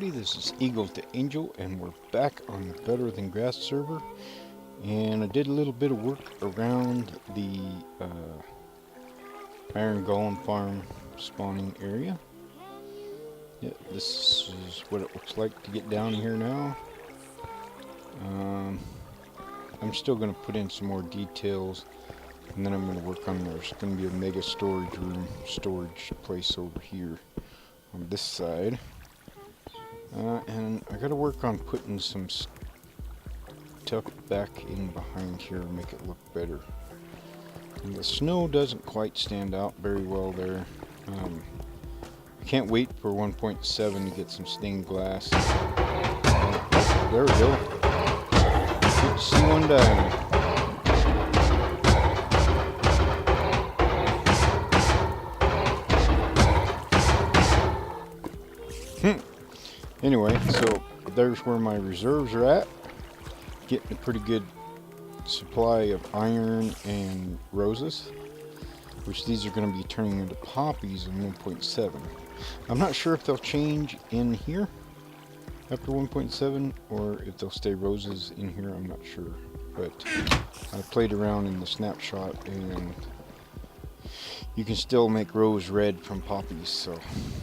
everybody, this is Eagle to Angel, and we're back on the Better Than Grass server. And I did a little bit of work around the Iron Golem farm spawning area. Yeah, this is what it looks like to get down here now. I'm still going to put in some more details, and then I'm going to work on there's going to be a mega storage room, storage place over here on this side. And I gotta work on putting some stuff back in behind here to make it look better. And the snow doesn't quite stand out very well there. I can't wait for 1.7 to get some stained glass. There we go. Good to see one die. Anyway, so there's where my reserves are at. Getting a pretty good supply of iron and roses, which these are going to be turning into poppies in 1.7. I'm not sure if they'll change in here after 1.7 or if they'll stay roses in here. I'm not sure, but I played around in the snapshot and you can still make rose red from poppies, so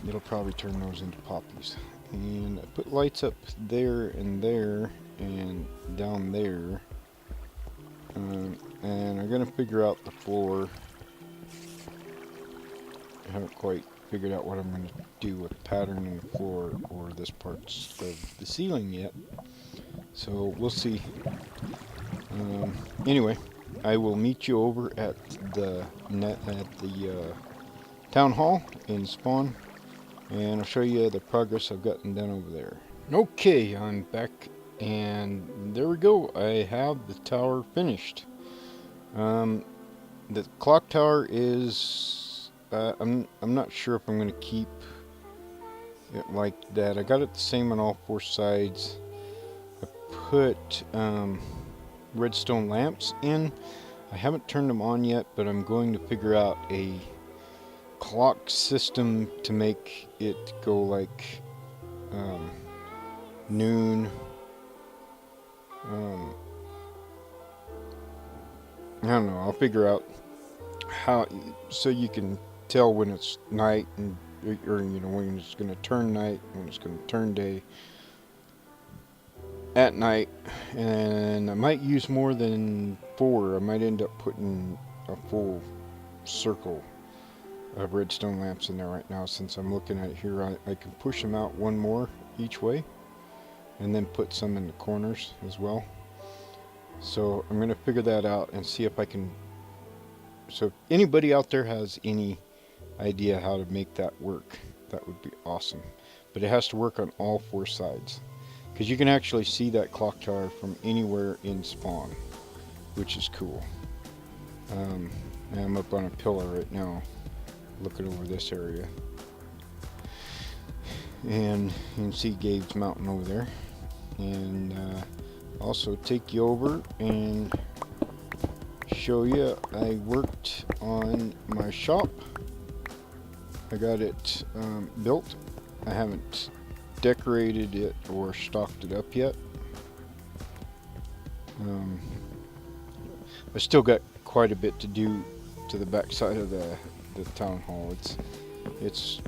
it'll probably turn those into poppies. And I put lights up there and down there, and I'm gonna figure out the floor. I haven't quite figured out what I'm gonna do with patterning the floor or this parts of the ceiling yet, so we'll see. Anyway, I will meet you over at the town hall in spawn, and I'll show you the progress I've gotten done over there. Okay, I'm back, and there we go. I have the tower finished. The clock tower is I'm not sure if I'm going to keep it like that. I got it the same on all four sides. I put redstone lamps in. I haven't turned them on yet, but I'm going to figure out a clock system to make it go like noon. I don't know. I'll figure out how, so you can tell when it's night and or you know when it's going to turn night, when it's going to turn day at night. And I might use more than 4. I might end up putting a full circle of redstone lamps in there right now. Since I'm looking at it here, I can push them out one more each way and then put some in the corners as well. So I'm going to figure that out and see if I can. So if anybody out there has any idea how to make that work, that would be awesome. But it has to work on all 4 sides, because you can actually see that clock tower from anywhere in spawn, which is cool. And I'm up on a pillar right now looking over this area, and you can see Gabe's mountain over there. And also take you over and show you I worked on my shop. I got it built. I haven't decorated it or stocked it up yet. I still got quite a bit to do to the back side of the town hall. It's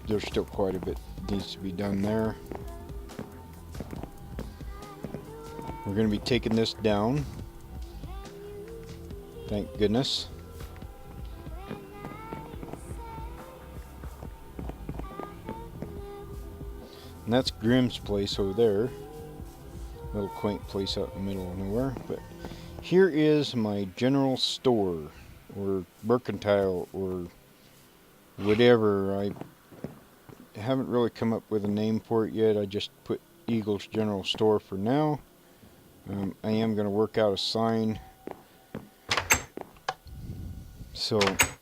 there's still quite a bit needs to be done there. We're going to be taking this down, thank goodness. And that's Grimm's place over there, little quaint place out in the middle of nowhere. But here is my general store, or mercantile, or whatever. I haven't really come up with a name for it yet. I just put Eagle's General Store for now. I am going to work out a sign. So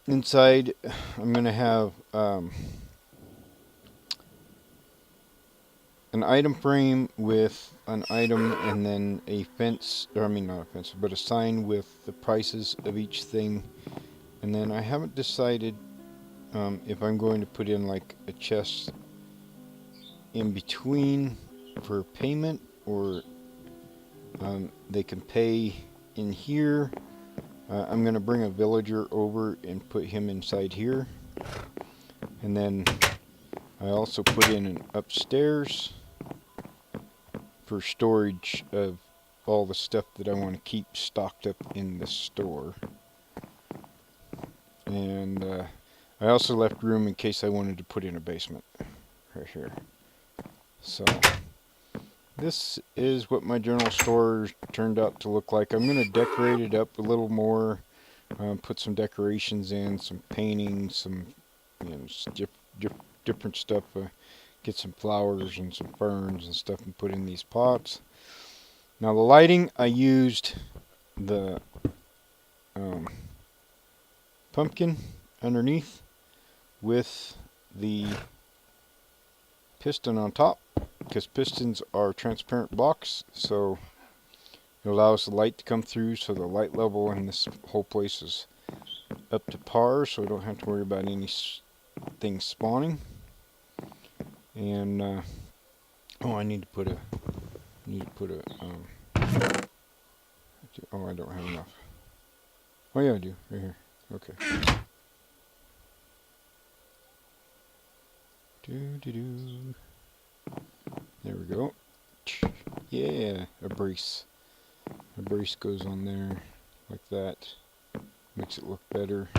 inside I'm going to have an item frame with an item, and then a fence, or I mean not a fence, but a sign with the prices of each thing. And then I haven't decided if I'm going to put in like a chest in between for payment, or they can pay in here. I'm going to bring a villager over and put him inside here. And then I also put in an upstairs for storage of all the stuff that I want to keep stocked up in the store. And I also left room in case I wanted to put in a basement right here. So this is what my general store turned out to look like. I'm going to decorate it up a little more, put some decorations in, some paintings, some different stuff. Get some flowers and some ferns and stuff and put in these pots. Now the lighting, I used the pumpkin underneath with the piston on top, because pistons are transparent blocks, so it allows the light to come through, so the light level in this whole place is up to par, so I don't have to worry about anything spawning. And oh, I need to put a oh, I don't have enough. Oh yeah, I do, right here. Okay. There we go. Yeah, a brace. A brace goes on there like that. Makes it look better.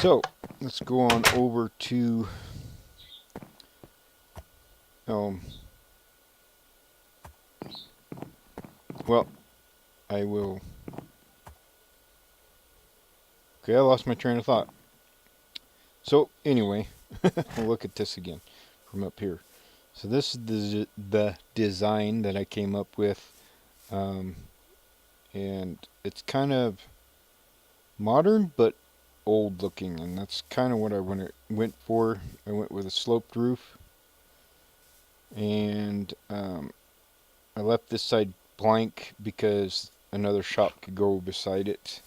So, let's go on over to well, I will. Okay, I lost my train of thought. So, anyway, we'll look at this again from up here. So this is the design that I came up with, and it's kind of modern but old looking, and that's kind of what I went for. I went with a sloped roof, and I left this side blank because another shop could go beside it.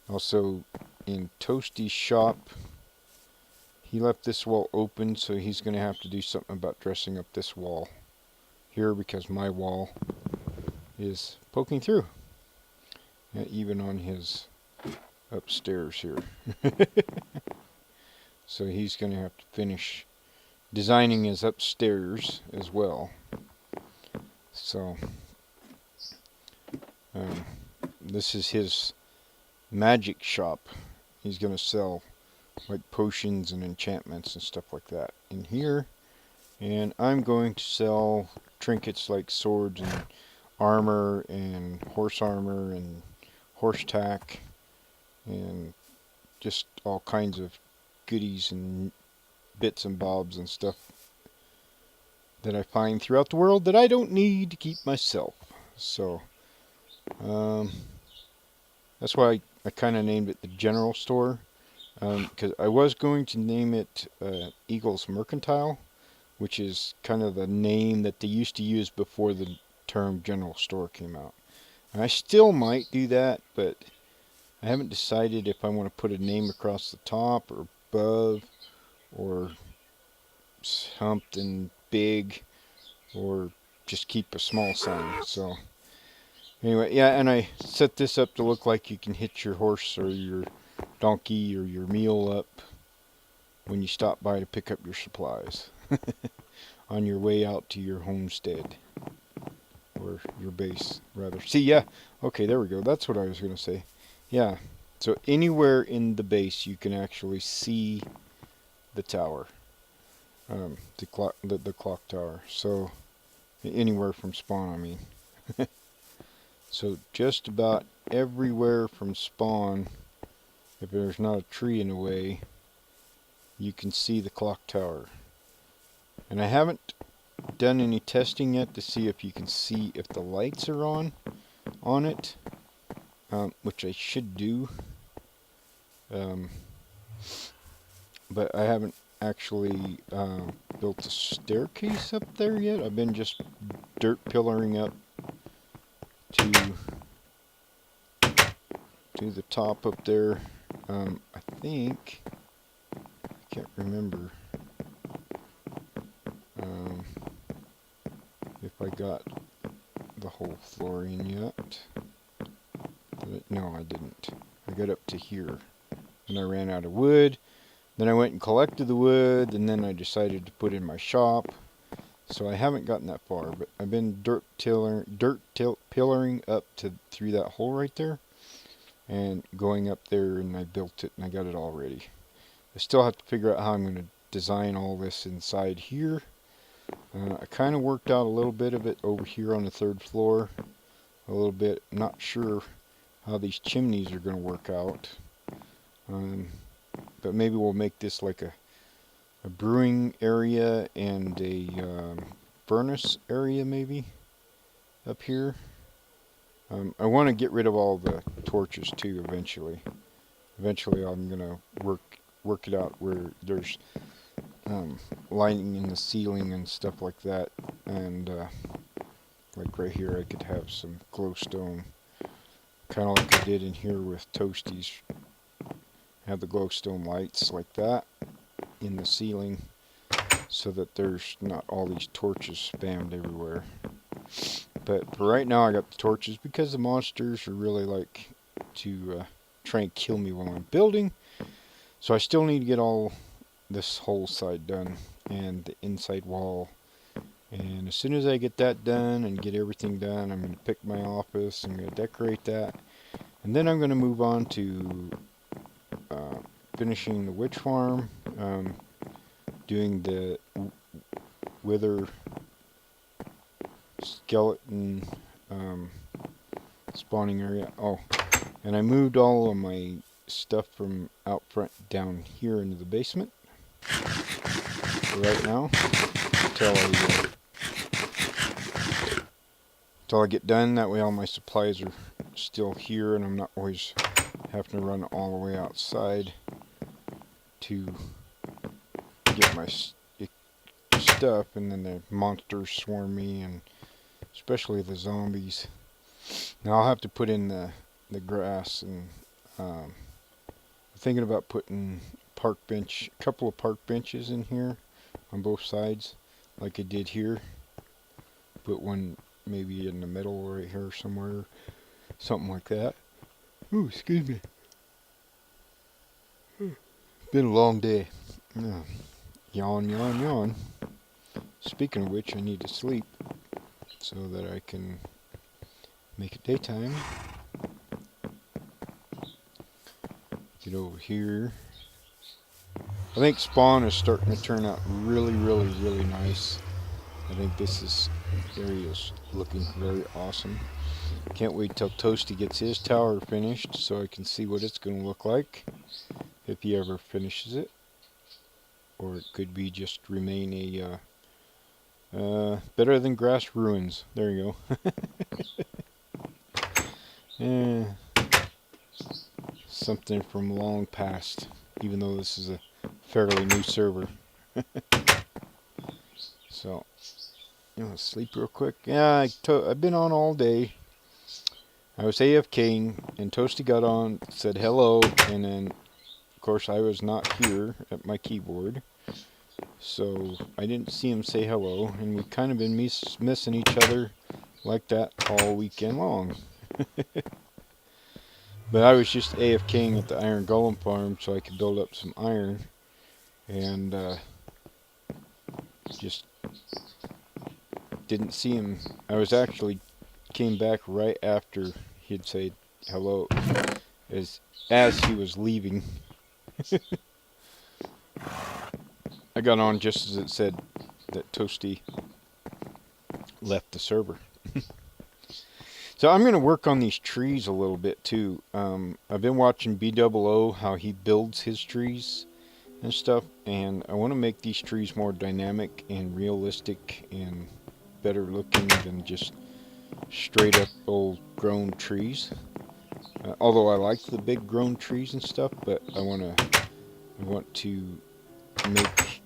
Also, in Toasty's shop, he left this wall open, so he's going to have to do something about dressing up this wall here, because my wall is poking through, even on his upstairs here. So he's going to have to finish designing his upstairs as well. So this is his magic shop. He's going to sell like potions and enchantments and stuff like that in here, and I'm going to sell trinkets like swords and armor and horse armor and horse tack and just all kinds of goodies and bits and bobs and stuff that I find throughout the world that I don't need to keep myself. So that's why I kind of named it the general store, because I was going to name it Eagles Mercantile, which is kind of the name that they used to use before the term general store came out. And I still might do that, but I haven't decided if I want to put a name across the top or above, or something big, or just keep a small sign. So anyway, yeah, and I set this up to look like you can hitch your horse or your donkey or your mule up when you stop by to pick up your supplies on your way out to your homestead, or your base rather. See, yeah, okay, there we go. That's what I was going to say. Yeah, so anywhere in the base you can actually see the tower, the clock tower. So anywhere from spawn, I mean. So just about everywhere from spawn, if there's not a tree in the way, you can see the clock tower. And I haven't done any testing yet to see if you can see if the lights are on it, which I should do. But I haven't actually built a staircase up there yet. I've been just dirt pillaring up to to the top up there. I think, I can't remember if I got the whole floor in yet. No, I didn't. I got up to here and I ran out of wood. Then I went and collected the wood, and then I decided to put in my shop. So I haven't gotten that far, but I've been pillaring up to through that hole right there, and going up there, and I built it, and I got it all ready. I still have to figure out how I'm going to design all this inside here. I kind of worked out a little bit of it over here on the 3rd floor. A little bit. Not sure how these chimneys are going to work out. But maybe we'll make this like a brewing area and a furnace area maybe up here. I want to get rid of all the torches too eventually. Eventually I'm going to work it out where there's lighting in the ceiling and stuff like that. And like right here I could have some glowstone. Kind of like I did in here with Toasties. Have the glowstone lights like that in the ceiling so that there's not all these torches spammed everywhere. But for right now I got the torches because the monsters are really like to try and kill me while I'm building. So I still need to get all this whole side done and the inside wall. And as soon as I get that done and get everything done, I'm going to pick my office, I'm going to decorate that. And then I'm going to move on to finishing the witch farm, doing the wither skeleton spawning area. Oh, and I moved all of my stuff from out front down here into the basement for right now until I get done. That way all my supplies are still here and I'm not always having to run all the way outside to get my stuff, and then the monsters swarm me, and especially the zombies. Now I'll have to put in the grass, and I'm thinking about putting a couple of park benches in here on both sides like I did here. Put one maybe in the middle right here somewhere, something like that. Ooh, excuse me. Been a long day. Yawn, yawn, yawn. Speaking of which, I need to sleep so that I can make it daytime. Get over here. I think spawn is starting to turn out really, really, really nice. I think this area is looking very awesome. Can't wait till Toasty gets his tower finished so I can see what it's going to look like if he ever finishes it. Or it could be just remain a better than grass ruins. There you go. Something from long past, even though this is a fairly new server. So, you want to sleep real quick? Yeah, I've been on all day. I was AFKing, and Toasty got on, said hello, and then, of course, I was not here at my keyboard. So, I didn't see him say hello, and we've kind of been missing each other like that all weekend long. But I was just AFKing at the Iron Golem farm so I could build up some iron, and just didn't see him. I was actually came back right after he'd said hello, as he was leaving. I got on just as it said that Toasty left the server. So I'm going to work on these trees a little bit too. I've been watching B00, how he builds his trees and stuff, and I want to make these trees more dynamic and realistic and better looking than just straight up old grown trees. Although I like the big grown trees and stuff, but I want to make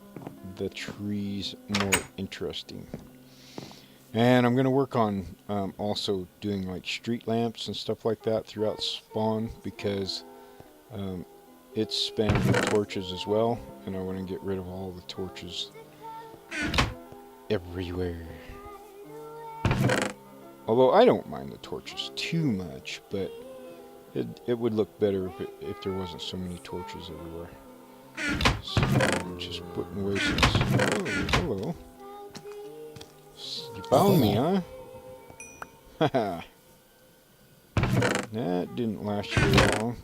the trees more interesting. And I'm going to work on also doing like street lamps and stuff like that throughout spawn, because um, it's spammed with torches as well, and I want to get rid of all the torches everywhere. Although I don't mind the torches too much, but it would look better if there wasn't so many torches everywhere. So I'm just putting away some... Oh, hello. You found me, huh? Haha. That didn't last you very long.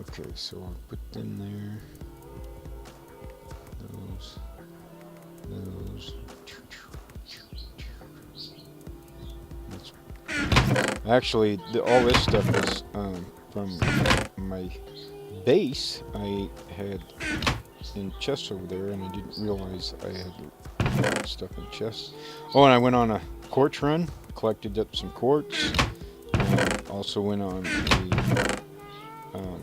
Okay, so I'll put them there. Those. Actually, all this stuff is from my base. I had in chests over there, and I didn't realize I had stuff in chests. Oh, and I went on a quartz run, collected up some quartz. Also went on a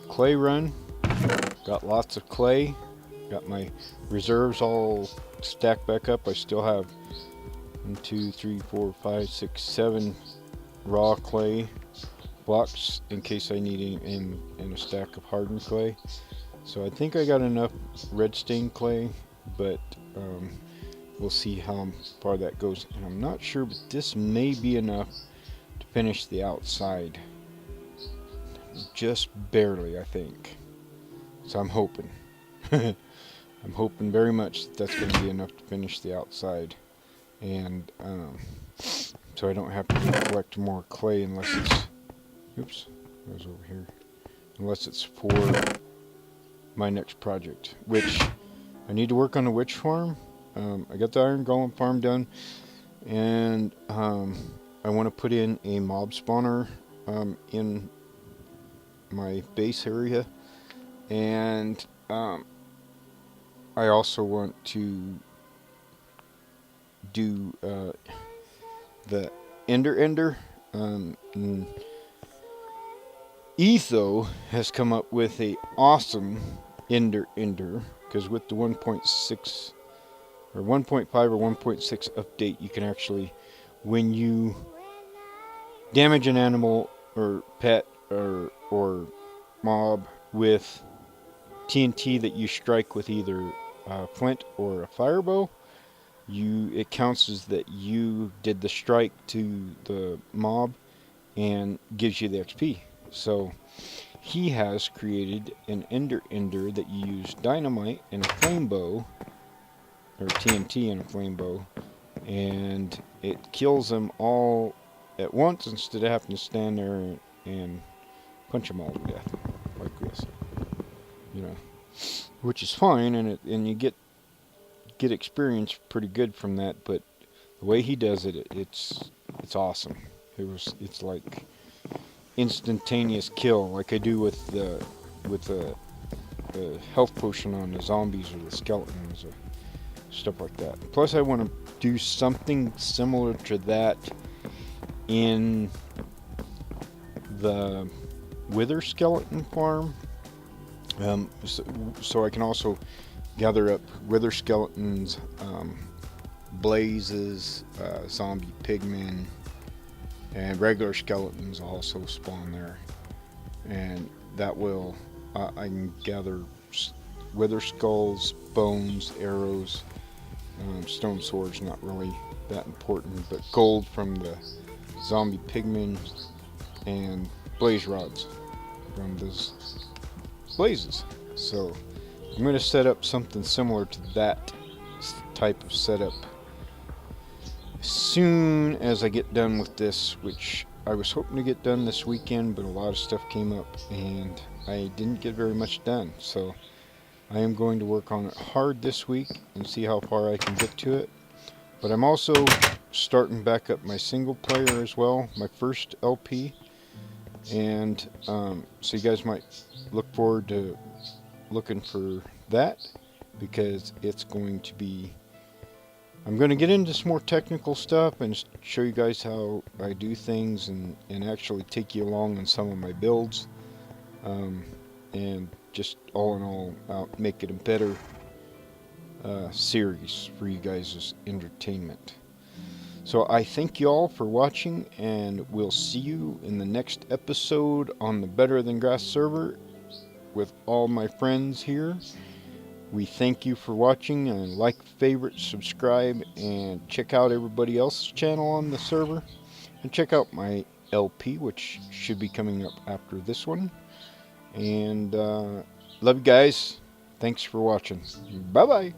clay run. Got lots of clay. Got my reserves all stacked back up. I still have 1, 2, 3, 4, 5, 6, 7 raw clay blocks in case I need it in a stack of hardened clay. So I think I got enough red stained clay, but we'll see how far that goes. And I'm not sure, but this may be enough to finish the outside. Just barely, I think. So I'm hoping. I'm hoping very much that that's going to be enough to finish the outside. And so I don't have to collect more clay unless it's... Oops, that was over here. Unless it's for my next project, which I need to work on the witch farm. I got the iron golem farm done, and I want to put in a mob spawner in my base area, and I also want to do the Ender. Etho has come up with a awesome Ender, because with the 1.6 or 1.5 or 1.6 update, you can actually, when you damage an animal or pet or mob with TNT that you strike with either a flint or a firebow, it counts as that you did the strike to the mob and gives you the XP. So he has created an Ender that you use dynamite and a flame bow, or TNT and a flame bow, and it kills them all at once instead of having to stand there and punch them all to death like this. You know, which is fine, and you get experience pretty good from that. But the way he does it, it's awesome. It's like instantaneous kill, like I do with the health potion on the zombies or the skeletons or stuff like that. Plus, I want to do something similar to that in the wither skeleton farm, so I can also gather up wither skeletons, blazes, zombie pigmen, and regular skeletons also spawn there, and that will I can gather wither skulls, bones, arrows, stone swords, not really that important, but gold from the zombie pigmen, and blaze rods from those blazes. So I'm going to set up something similar to that type of setup as soon as I get done with this, which I was hoping to get done this weekend, but a lot of stuff came up and I didn't get very much done. So I am going to work on it hard this week and see how far I can get to it. But I'm also starting back up my single player as well, my first LP. And so you guys might look forward to looking for that, because it's going to be... I'm going to get into some more technical stuff and show you guys how I do things, and actually take you along on some of my builds, and just all in all make it a better series for you guys' entertainment. So I thank you all for watching, and we'll see you in the next episode on the Better Than Grass server with all my friends here. We thank you for watching, and like, favorite, subscribe, and check out everybody else's channel on the server. And check out my LP, which should be coming up after this one. And love you guys. Thanks for watching. Bye-bye.